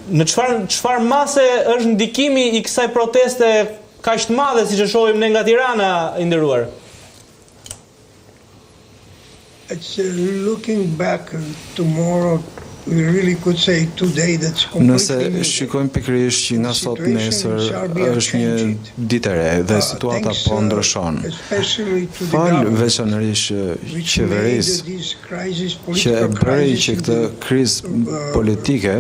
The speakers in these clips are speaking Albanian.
Në çfarë mase është ndikimi i kësaj proteste kaq të madhe siç e shohim ne nga Tirana, i nderuar? It's looking back tomorrow. We really could say today that's completely. Nëse shikojmë pikërisht që nga sot nesër është një ditë e re dhe situata po ndryshon. Fal veçanërisht qeverisë që e bëri që këtë krizë politike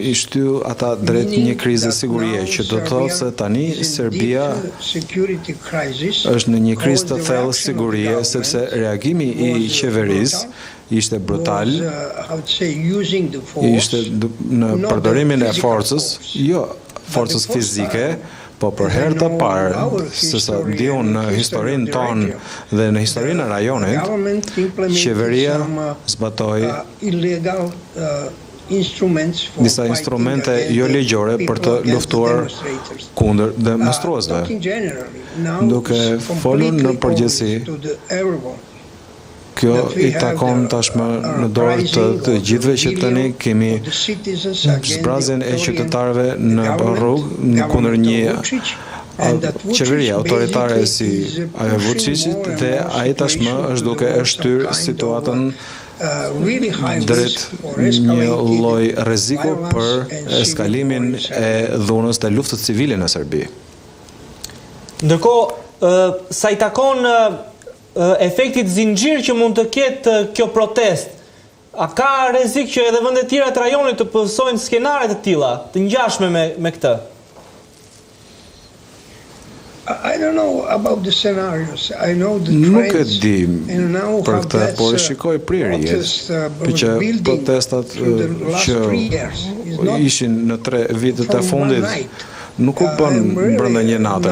i shtyll ata drejt një krize sigurie, që do të thotë se tani Serbia është në një krizë të thellë sigurie, sepse reagimi i qeverisë ishte brutal, ishte në përdorimin e forcës, jo forcës fizike, po për herë të parë, sesa diu në historinë tonë dhe në historinë e rajonit, qeveria zbatoi disa instrumente jo ligjore për të luftuar kundër demonstruesve. Duke folur në përgjithësi, kjo i takon tashmë në dorë të gjithëve që tani kemi zbrazjen e qytetarëve në rrugë kundër një qeveri autoritare si ajo Vučićit, dhe ai tashmë është duke e shtyr situatën drejt një lloj rreziku për eskalimin e dhunës të luftës civile në Serbi. Ndërkohë, sa i takon efektit zinxhir që mund të ketë kjo protest, a ka rrezik që edhe vende tjera të rajonit të pësojnë skenare të tilla, të ngjashme me këtë? I don't know about the scenarios. I know the Nuk e di për këtë, por shikoj prirjes, që protestat që ishin në 3 vitet e fundit nuk u bën brenda një nate.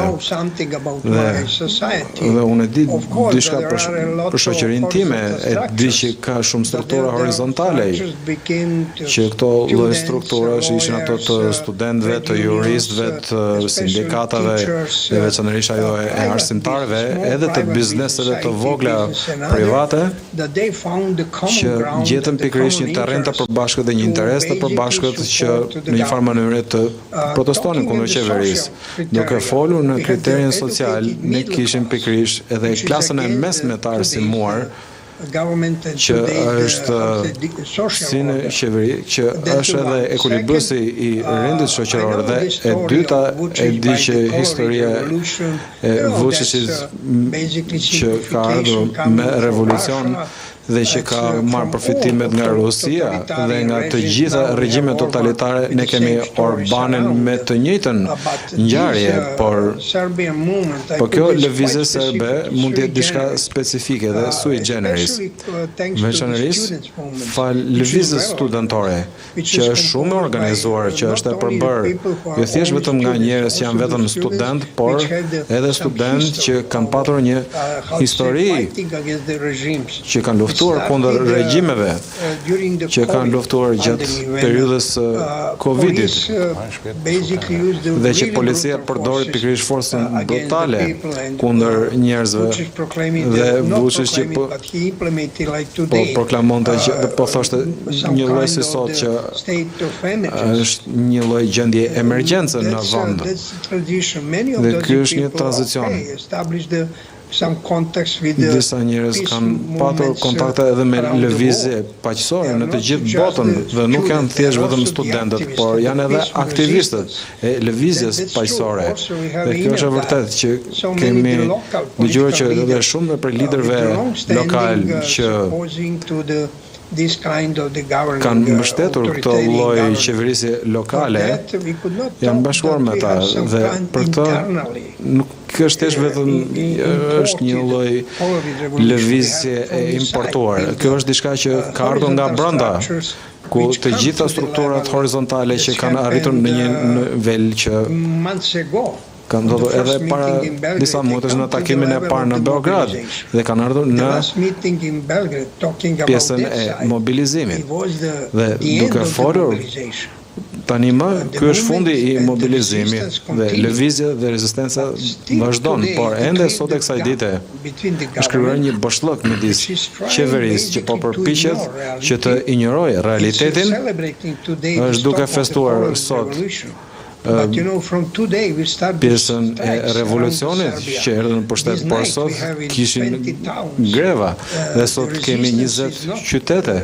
Dhe unë e di diçka për shoqërinë time, e di që ka shumë struktura horizontale, që këto lloj strukturash ishin ato të studentëve, të juristëve, të sindikatave, dhe veçanërisht ajo e arsimtarëve, edhe të bizneseve të vogla private, që gjetën pikërisht një terren të përbashkët dhe një interes të përbashkët që në një farë mënyrë të protestonin kundër qeverisë. Duke folur në kriterin social, ne kishim pikërisht edhe klasën e mesme të arsimuar, që është si në qeveri, që është edhe ekuilibrësi i rendit shoqëror, dhe e dyta e di që historia e Vučićit që ka ardhur me revolucion dhe që ka marrë përfitimet nga Rusia dhe nga të gjitha regjimet totalitare, ne kemi Orbanin me të njëjtën ngjarje, por kjo lëvizje serbe mund të jetë diçka specifike dhe sui generis. Veçanërisht fal lëvizjes studentore, që është shumë e organizuar, që është e përbërë, jo thjesht vetëm nga njerëz që janë vetëm student, por edhe student që kanë patur një histori, që kanë luftuar kundër regjimeve, që kanë luftuar gjatë periudhës Covidit, dhe që policia përdori pikërisht forcën brutale kundër njerëzve, dhe Vučić që po proklamonte që po thoshte një lloj si sot që është një lloj gjendje emergjence në vend. Dhe ky është një tranzicion. Disa njerëz kanë patur kontakte edhe me lëvizje paqësore në të gjithë botën, dhe nuk janë thjesht vetëm studentët, por janë edhe aktivistët e lëvizjes paqësore. Dhe kjo është e vërtetë që kemi dëgjuar që edhe shumë prej liderëve lokal që kanë mbështetur këtë lloj qeverisje lokale, janë bashkuar me ta, dhe për këtë nuk është thjesht vetëm është një lloj lëvizje e importuar. Kjo është diçka që ka ardhur nga brenda, ku të gjitha strukturat horizontale që kanë arritur në një nivel që kanë ndodhur edhe para disa muajsh në takimin e parë në Beograd, dhe kanë ardhur në pjesën e mobilizimit. Dhe duke folur Tani më, ky është fundi i mobilizimit dhe lëvizja dhe rezistenca vazhdon, por ende sot e kësaj dite është krijuar një bashllëk midis qeverisë që po përpiqet që të injorojë realitetin, është duke festuar sot pjesën e revolucionit që erdhën në pushtet, por sot kishin greva dhe sot kemi 20 qytete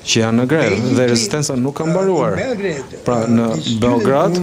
që janë në grevë dhe rezistenca nuk ka mbaruar. Pra në Beograd